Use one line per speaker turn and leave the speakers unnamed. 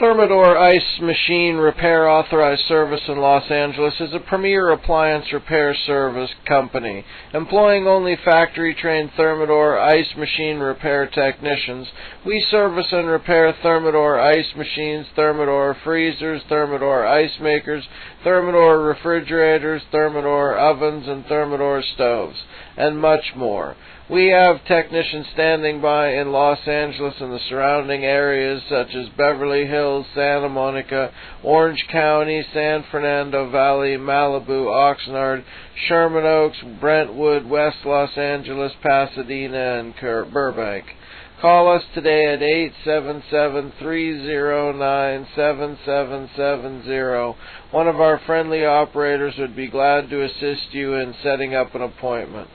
Thermador Ice Machine Repair Authorized Service in Los Angeles is a premier appliance repair service company, employing only factory-trained Thermador ice machine repair technicians. We service and repair Thermador ice machines, Thermador freezers, Thermador ice makers, Thermador refrigerators, Thermador ovens, and Thermador stoves, and much more. We have technicians standing by in Los Angeles and the surrounding areas such as Beverly Hills, Santa Monica, Orange County, San Fernando Valley, Malibu, Oxnard, Sherman Oaks, Brentwood, West Los Angeles, Pasadena, and Burbank. Call us today at 877-309-7770. One of our friendly operators would be glad to assist you in setting up an appointment.